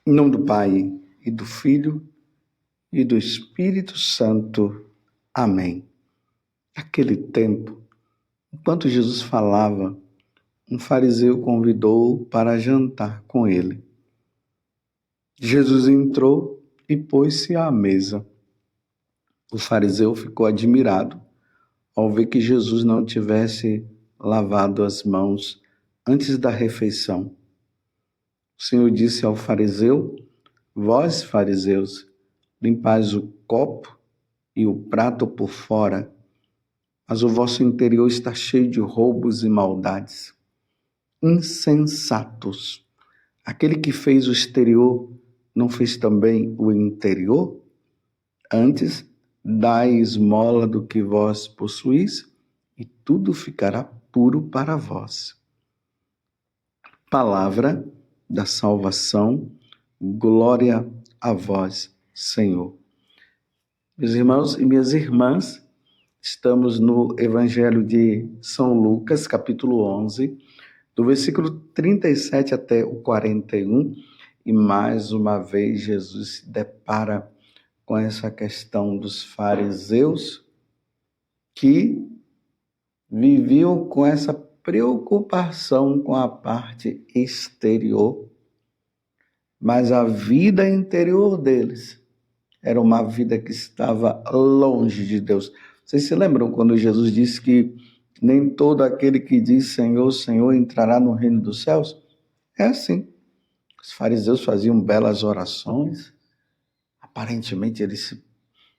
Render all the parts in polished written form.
Em nome do Pai, e do Filho, e do Espírito Santo. Amém. Naquele tempo, enquanto Jesus falava, um fariseu convidou-o para jantar com ele. Jesus entrou e pôs-se à mesa. O fariseu ficou admirado ao ver que Jesus não tivesse lavado as mãos antes da refeição. O Senhor disse ao fariseu: Vós, fariseus, limpais o copo e o prato por fora, mas o vosso interior está cheio de roubos e maldades. Insensatos! Aquele que fez o exterior não fez também o interior? Antes, dai esmola do que vós possuís, e tudo ficará puro para vós. Palavra da salvação, glória a vós, Senhor. Meus irmãos e minhas irmãs, estamos no Evangelho de São Lucas, capítulo 11, do versículo 37 até o 41, e mais uma vez Jesus se depara com essa questão dos fariseus que viviam com essa preocupação com a parte exterior, mas a vida interior deles era uma vida que estava longe de Deus. Vocês se lembram quando Jesus disse que nem todo aquele que diz Senhor, Senhor entrará no reino dos céus? É assim. Os fariseus faziam belas orações, aparentemente eles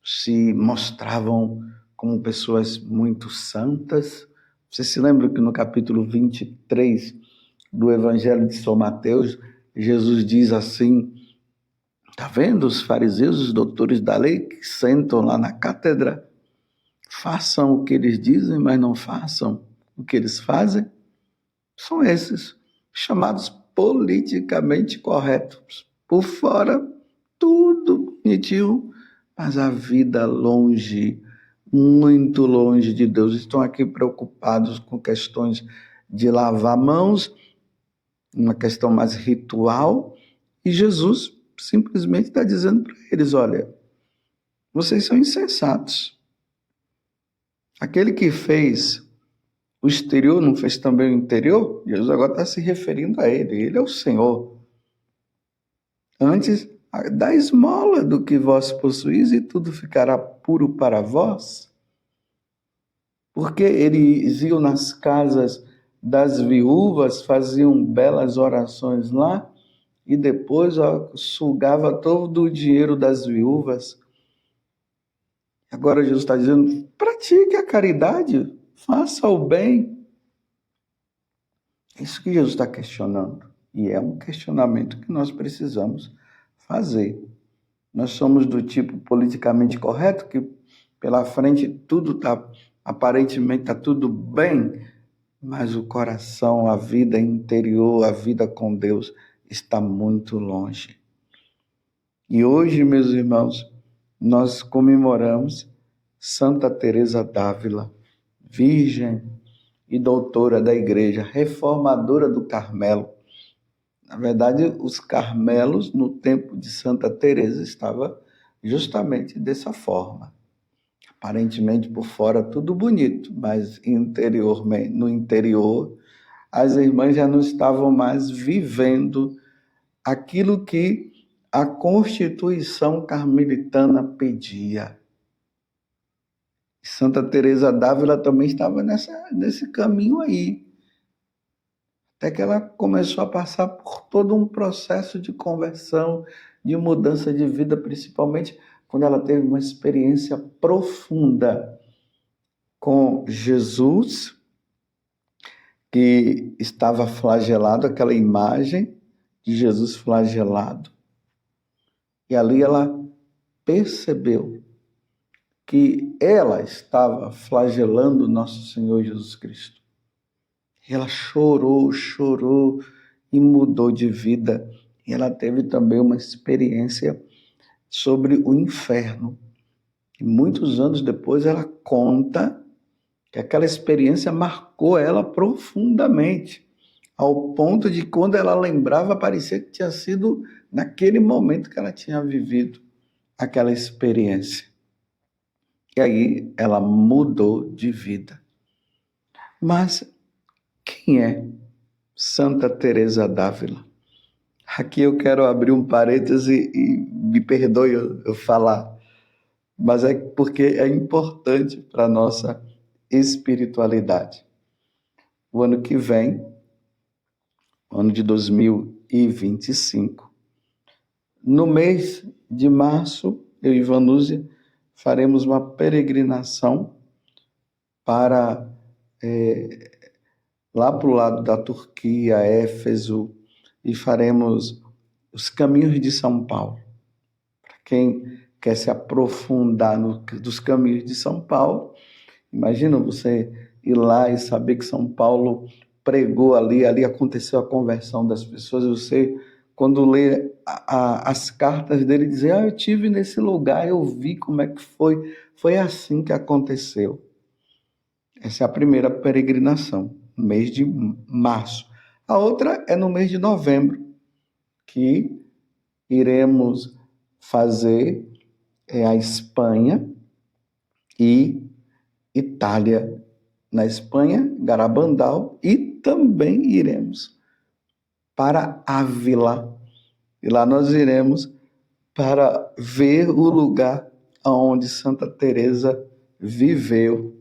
se mostravam como pessoas muito santas. Vocês se lembram que no capítulo 23 do Evangelho de São Mateus, Jesus diz assim: tá vendo os fariseus, os doutores da lei, que sentam lá na cátedra, façam o que eles dizem, mas não façam o que eles fazem? São esses, chamados politicamente corretos. Por fora, tudo bonitinho, mas a vida longe, muito longe de Deus. Estão aqui preocupados com questões de lavar mãos, uma questão mais ritual, e Jesus simplesmente está dizendo para eles: olha, vocês são insensatos. Aquele que fez o exterior não fez também o interior? Jesus agora está se referindo a ele. Ele é o Senhor. Antes, dá esmola do que vós possuís e tudo ficará puro para vós. Porque eles iam nas casas das viúvas, faziam belas orações lá e depois sugava todo o dinheiro das viúvas. Agora Jesus está dizendo: pratique a caridade, faça o bem. É isso que Jesus está questionando. E é um questionamento que nós precisamos fazer. Nós somos do tipo politicamente correto, que pela frente tudo está, aparentemente está tudo bem, mas o coração, a vida interior, a vida com Deus está muito longe. E hoje, meus irmãos, nós comemoramos Santa Teresa d'Ávila, virgem e doutora da Igreja, reformadora do Carmelo. Na verdade, os Carmelos, no tempo de Santa Teresa, estavam justamente dessa forma. Aparentemente, por fora, tudo bonito, mas no interior, as irmãs já não estavam mais vivendo aquilo que a Constituição Carmelitana pedia. Santa Teresa d'Ávila também estava nesse caminho aí. Até que ela começou a passar por todo um processo de conversão, de mudança de vida, principalmente quando ela teve uma experiência profunda com Jesus, que estava flagelado, aquela imagem de Jesus flagelado. E ali ela percebeu que ela estava flagelando nosso Senhor Jesus Cristo. E ela chorou e mudou de vida. E ela teve também uma experiência sobre o inferno. E muitos anos depois ela conta que aquela experiência marcou ela profundamente, ao ponto de quando ela lembrava, parecia que tinha sido naquele momento que ela tinha vivido aquela experiência. E aí ela mudou de vida. Mas quem é Santa Teresa d'Ávila? Aqui eu quero abrir um parêntese e me perdoe eu falar, mas é porque é importante para a nossa espiritualidade. O ano que vem, ano de 2025, no mês de março, eu e Vanúzia faremos uma peregrinação para lá para o lado da Turquia, Éfeso, e faremos os caminhos de São Paulo. Para quem quer se aprofundar dos caminhos de São Paulo, imagina você ir lá e saber que São Paulo pregou ali aconteceu a conversão das pessoas, e você, quando lê as cartas dele, dizer, eu tive nesse lugar, eu vi como é que foi assim que aconteceu. Essa é a primeira peregrinação, no mês de março. A outra é no mês de novembro, que iremos fazer a Espanha e Itália. Na Espanha, Garabandal, e também iremos para Ávila. E lá nós iremos para ver o lugar onde Santa Teresa viveu.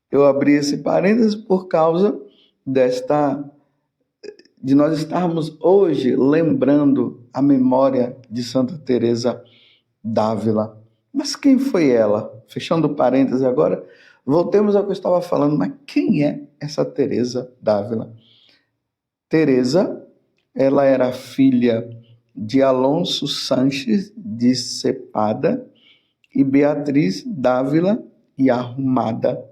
Eu abri esse parênteses por causa de nós estarmos hoje lembrando a memória de Santa Teresa d'Ávila. Mas quem foi ela? Fechando parênteses agora, voltemos ao que eu estava falando. Mas quem é essa Teresa d'Ávila? Teresa, ela era filha de Alonso Sanches de Cepada e Beatriz d'Ávila e Arrumada.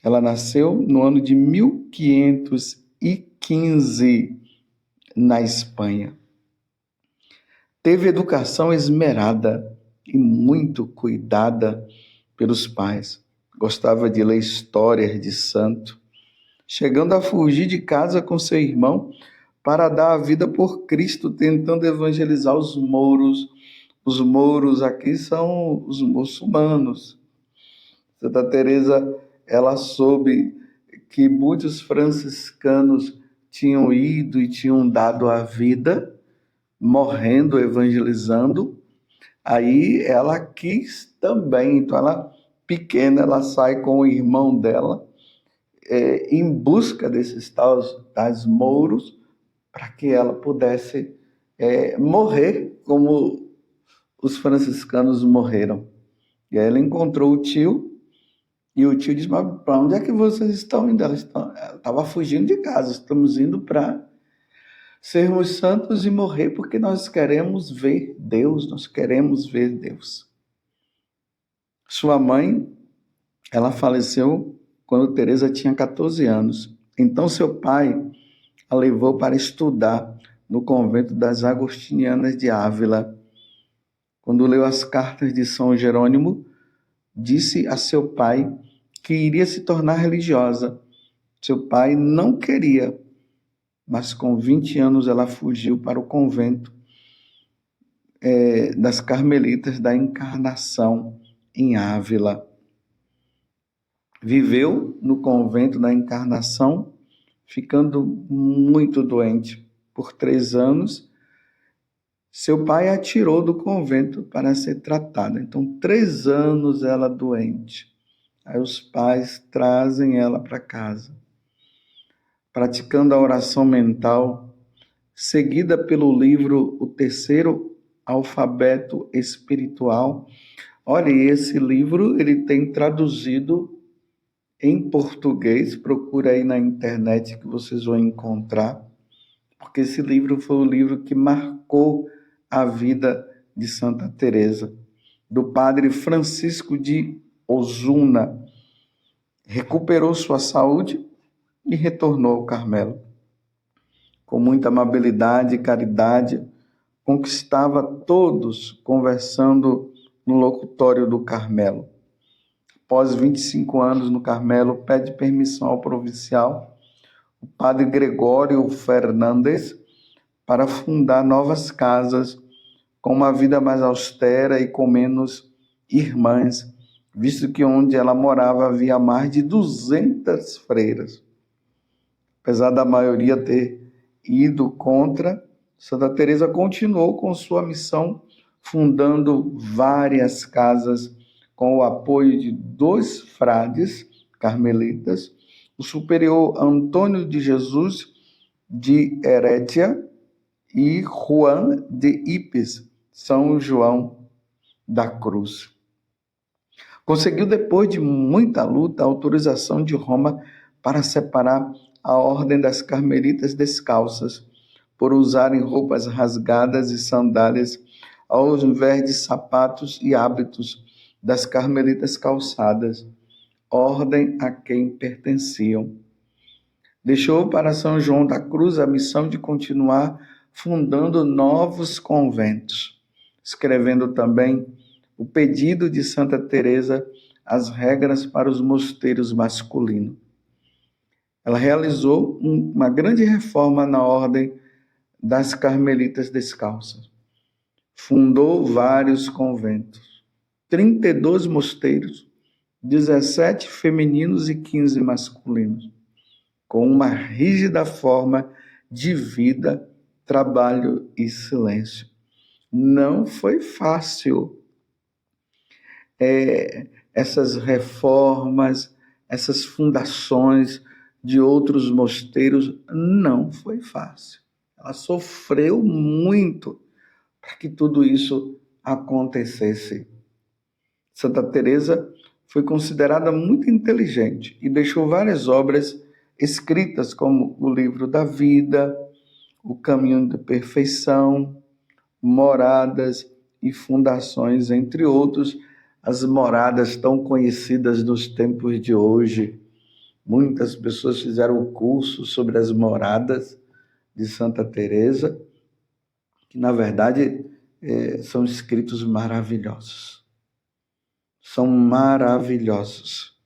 Ela nasceu no ano de 1515 na Espanha. Teve educação esmerada e muito cuidada pelos pais. Gostava de ler histórias de santo, chegando a fugir de casa com seu irmão para dar a vida por Cristo, tentando evangelizar os mouros. Os mouros aqui são os muçulmanos. Santa Teresa, ela soube que muitos franciscanos tinham ido e tinham dado a vida, morrendo, evangelizando. Aí ela quis também, então ela, pequena, ela sai com o irmão dela em busca desses tais mouros, para que ela pudesse morrer como os franciscanos morreram. E aí ela encontrou o tio, e o tio disse, mas para onde é que vocês estão indo? Ela estava fugindo de casa, estamos indo para sermos santos e morrer, porque nós queremos ver Deus, nós queremos ver Deus. Sua mãe, ela faleceu quando Teresa tinha 14 anos. Então seu pai a levou para estudar no convento das Agostinianas de Ávila. Quando leu as cartas de São Jerônimo, disse a seu pai que iria se tornar religiosa. Seu pai não queria, mas com 20 anos ela fugiu para o convento das Carmelitas da Encarnação, em Ávila. Viveu no convento da Encarnação, ficando muito doente. Por 3 anos, seu pai a tirou do convento para ser tratada. Então, 3 anos ela doente. Aí os pais trazem ela para casa, praticando a oração mental, seguida pelo livro O Terceiro Alfabeto Espiritual. Olha, esse livro ele tem traduzido em português, procura aí na internet que vocês vão encontrar, porque esse livro foi o livro que marcou a vida de Santa Teresa, do padre Francisco de Osuna. Recuperou sua saúde e retornou ao Carmelo. Com muita amabilidade e caridade, conquistava todos conversando no locutório do Carmelo. Após 25 anos no Carmelo, pede permissão ao provincial, o padre Gregório Fernandes, para fundar novas casas com uma vida mais austera e com menos irmãs, visto que onde ela morava havia mais de 200 freiras. Apesar da maioria ter ido contra, Santa Teresa continuou com sua missão, fundando várias casas com o apoio de 2 frades carmelitas, o superior Antônio de Jesus de Herédia e Juan de Ipes, São João da Cruz. Conseguiu, depois de muita luta, a autorização de Roma para separar a Ordem das Carmelitas Descalças, por usarem roupas rasgadas e sandálias, ao invés de sapatos e hábitos das Carmelitas calçadas, ordem a quem pertenciam. Deixou para São João da Cruz a missão de continuar fundando novos conventos, escrevendo também o pedido de Santa Teresa, as regras para os mosteiros masculinos. Ela realizou uma grande reforma na ordem das Carmelitas Descalças. Fundou vários conventos, 32 mosteiros, 17 femininos e 15 masculinos, com uma rígida forma de vida, trabalho e silêncio. Não foi fácil. Essas reformas, essas fundações de outros mosteiros, não foi fácil. Ela sofreu muito para que tudo isso acontecesse. Santa Teresa foi considerada muito inteligente e deixou várias obras escritas, como o Livro da Vida, O Caminho da Perfeição, Moradas e Fundações, entre outros, as moradas tão conhecidas nos tempos de hoje. Muitas pessoas fizeram o curso sobre as moradas de Santa Teresa, que na verdade são escritos maravilhosos. São maravilhosos.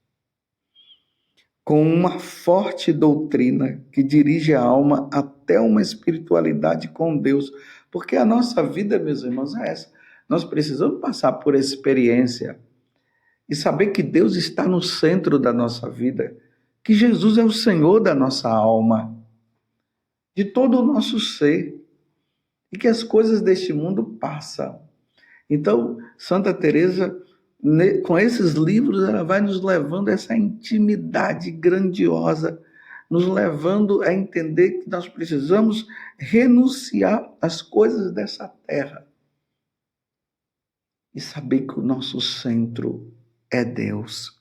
Com uma forte doutrina que dirige a alma até uma espiritualidade com Deus. Porque a nossa vida, meus irmãos, é essa. Nós precisamos passar por experiência e saber que Deus está no centro da nossa vida, que Jesus é o Senhor da nossa alma, de todo o nosso ser, e que as coisas deste mundo passam. Então, Santa Teresa, com esses livros, ela vai nos levando a essa intimidade grandiosa, nos levando a entender que nós precisamos renunciar às coisas dessa terra e saber que o nosso centro é Deus.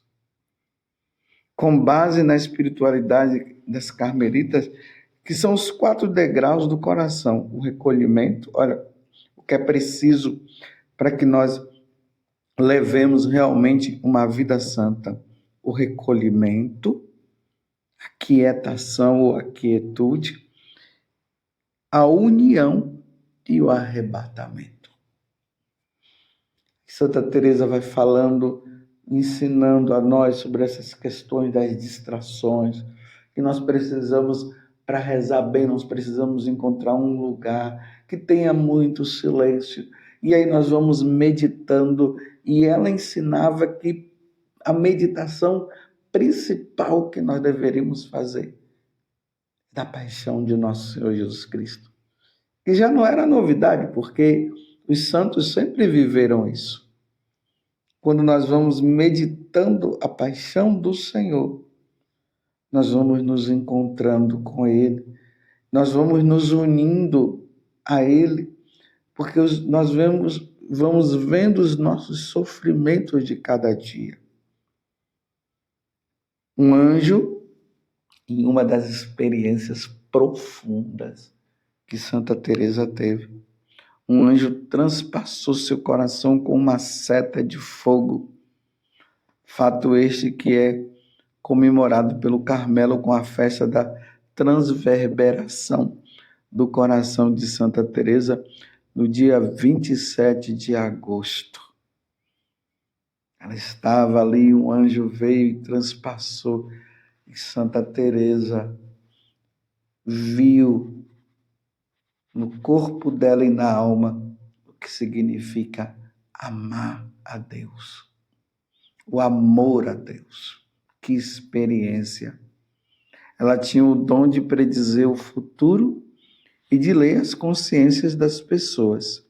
Com base na espiritualidade das carmelitas, que são os 4 degraus do coração, o recolhimento, olha, o que é preciso para que nós levemos realmente uma vida santa, o recolhimento, a quietação ou a quietude, a união e o arrebatamento. Santa Teresa vai falando, ensinando a nós sobre essas questões das distrações, que nós precisamos, para rezar bem, nós precisamos encontrar um lugar que tenha muito silêncio. E aí nós vamos meditando, e ela ensinava que a meditação principal que nós deveríamos fazer é da paixão de nosso Senhor Jesus Cristo. E já não era novidade, porque os santos sempre viveram isso. Quando nós vamos meditando a paixão do Senhor, nós vamos nos encontrando com Ele, nós vamos nos unindo a Ele, porque nós vamos vendo os nossos sofrimentos de cada dia. Um anjo, em uma das experiências profundas que Santa Teresa teve, um anjo transpassou seu coração com uma seta de fogo. Fato este que é comemorado pelo Carmelo com a festa da transverberação do coração de Santa Teresa, no dia 27 de agosto. Ela estava ali, um anjo veio e transpassou, e Santa Teresa viu no corpo dela e na alma, o que significa amar a Deus. O amor a Deus. Que experiência! Ela tinha o dom de predizer o futuro e de ler as consciências das pessoas.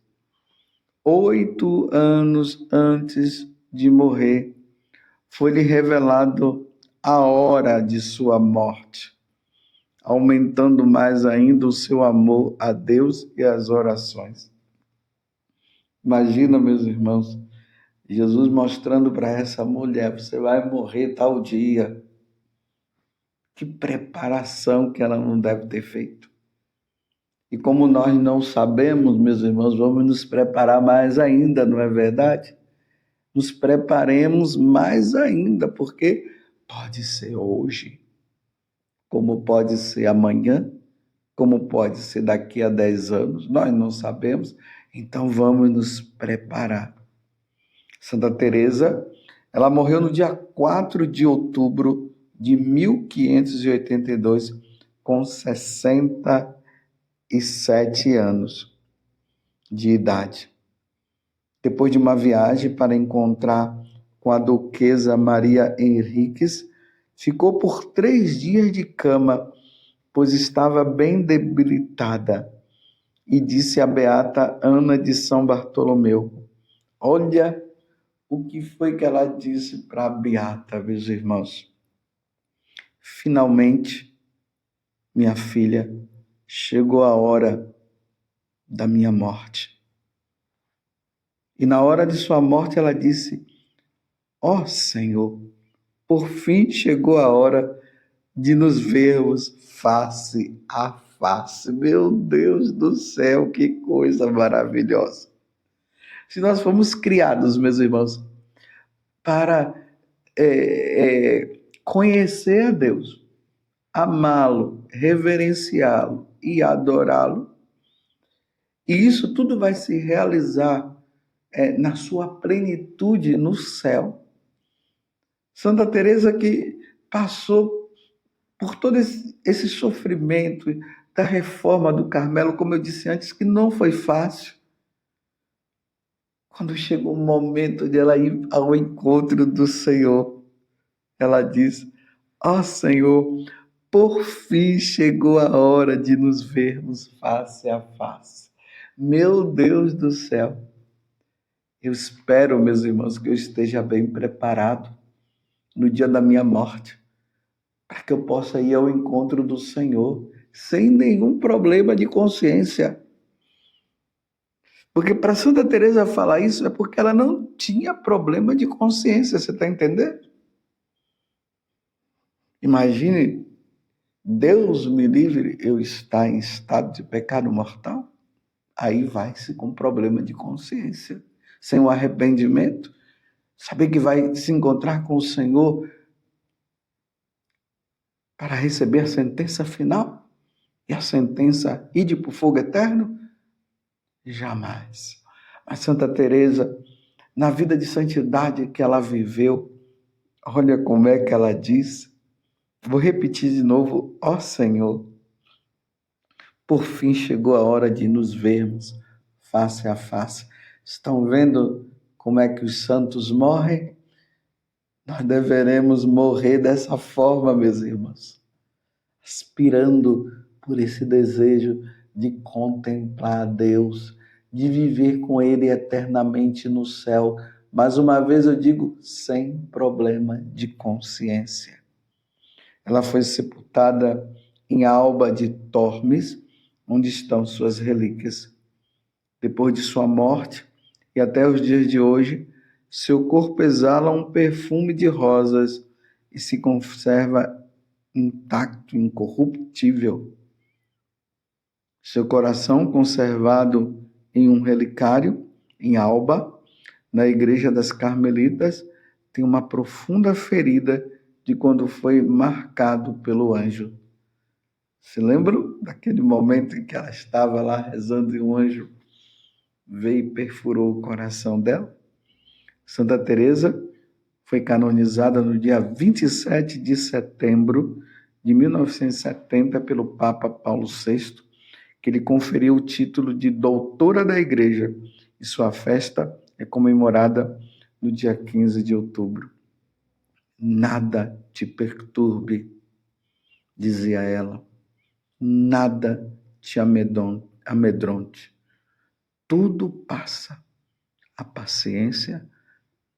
8 anos antes de morrer, foi-lhe revelado a hora de sua morte, aumentando mais ainda o seu amor a Deus e às orações. Imagina, meus irmãos, Jesus mostrando para essa mulher: você vai morrer tal dia. Que preparação que ela não deve ter feito. E como nós não sabemos, meus irmãos, vamos nos preparar mais ainda, não é verdade? Nos preparemos mais ainda, porque pode ser hoje, como pode ser amanhã, como pode ser daqui a 10 anos, nós não sabemos, então vamos nos preparar. Santa Teresa, ela morreu no dia 4 de outubro de 1582, com 67 anos de idade. Depois de uma viagem para encontrar com a duquesa Maria Henriques, ficou por 3 dias de cama, pois estava bem debilitada, e disse à beata Ana de São Bartolomeu: olha o que foi que ela disse para a beata, meus irmãos. Finalmente, minha filha, chegou a hora da minha morte. E na hora de sua morte ela disse: ó Senhor, por fim chegou a hora de nos vermos face a face. Meu Deus do céu, que coisa maravilhosa. Se nós fomos criados, meus irmãos, para conhecer a Deus, amá-lo, reverenciá-lo e adorá-lo, e isso tudo vai se realizar na sua plenitude no céu. Santa Teresa, que passou por todo esse sofrimento da reforma do Carmelo, como eu disse antes, que não foi fácil. Quando chegou o momento de ela ir ao encontro do Senhor, ela diz: ó Senhor, por fim chegou a hora de nos vermos face a face. Meu Deus do céu! Eu espero, meus irmãos, que eu esteja bem preparado no dia da minha morte, para que eu possa ir ao encontro do Senhor sem nenhum problema de consciência. Porque para Santa Teresa falar isso é porque ela não tinha problema de consciência, você está entendendo? Imagine, Deus me livre, eu estar em estado de pecado mortal. Aí vai-se com problema de consciência, sem o arrependimento, saber que vai se encontrar com o Senhor para receber a sentença final e a sentença ide para o fogo eterno? Jamais. Mas Santa Teresa, na vida de santidade que ela viveu, olha como é que ela diz. Vou repetir de novo: ó Senhor, por fim chegou a hora de nos vermos face a face. Estão vendo como é que os santos morrem? Nós deveremos morrer dessa forma, meus irmãos, aspirando por esse desejo de contemplar a Deus, de viver com Ele eternamente no céu. Mais uma vez eu digo, sem problema de consciência. Ela foi sepultada em Alba de Tormes, onde estão suas relíquias. Depois de sua morte, e até os dias de hoje, seu corpo exala um perfume de rosas e se conserva intacto, incorruptível. Seu coração, conservado em um relicário, em Alba, na igreja das Carmelitas, tem uma profunda ferida de quando foi marcado pelo anjo. Se lembram daquele momento em que ela estava lá rezando e um anjo veio e perfurou o coração dela? Santa Teresa foi canonizada no dia 27 de setembro de 1970 pelo Papa Paulo VI, que lhe conferiu o título de doutora da Igreja, e sua festa é comemorada no dia 15 de outubro. Nada te perturbe, dizia ela, nada te amedronte. Tudo passa, a paciência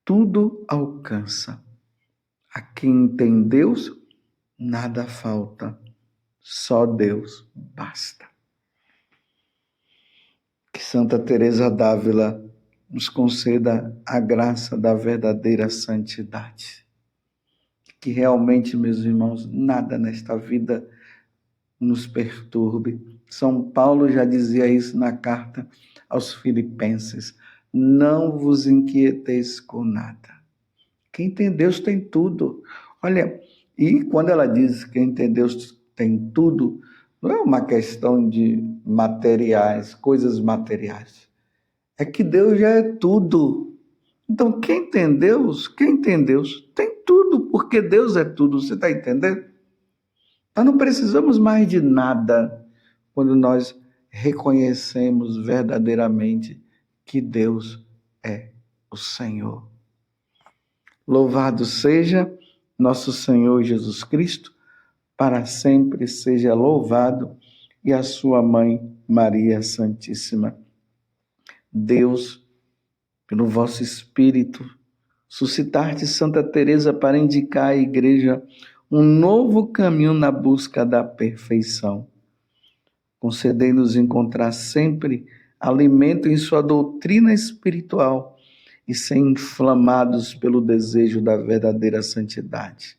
tudo alcança. A quem tem Deus, nada falta, só Deus basta. Que Santa Teresa d'Ávila nos conceda a graça da verdadeira santidade. Que realmente, meus irmãos, nada nesta vida nos perturbe. São Paulo já dizia isso na carta aos Filipenses: não vos inquieteis com nada. Quem tem Deus tem tudo. Olha, e quando ela diz que quem tem Deus tem tudo, não é uma questão de materiais, coisas materiais. É que Deus já é tudo. Então, quem tem Deus tem tudo, porque Deus é tudo. Você está entendendo? Nós não precisamos mais de nada quando nós reconhecemos verdadeiramente que Deus é o Senhor. Louvado seja nosso Senhor Jesus Cristo, para sempre seja louvado, e a sua mãe Maria Santíssima. Deus, pelo vosso Espírito, suscitar-te Santa Teresa para indicar à Igreja um novo caminho na busca da perfeição. Concedei-nos encontrar sempre alimento em sua doutrina espiritual e ser inflamados pelo desejo da verdadeira santidade.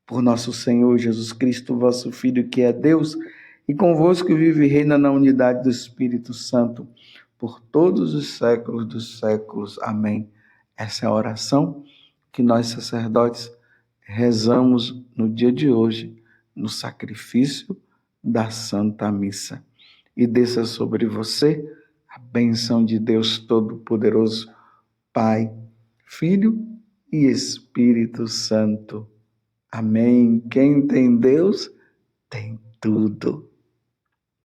Por nosso Senhor Jesus Cristo, vosso Filho, que é Deus, e convosco vive e reina na unidade do Espírito Santo, por todos os séculos dos séculos. Amém. Essa é a oração que nós, sacerdotes, rezamos no dia de hoje, no sacrifício da Santa Missa. E desça sobre você a bênção de Deus Todo-Poderoso, Pai, Filho e Espírito Santo. Amém. Quem tem Deus, tem tudo.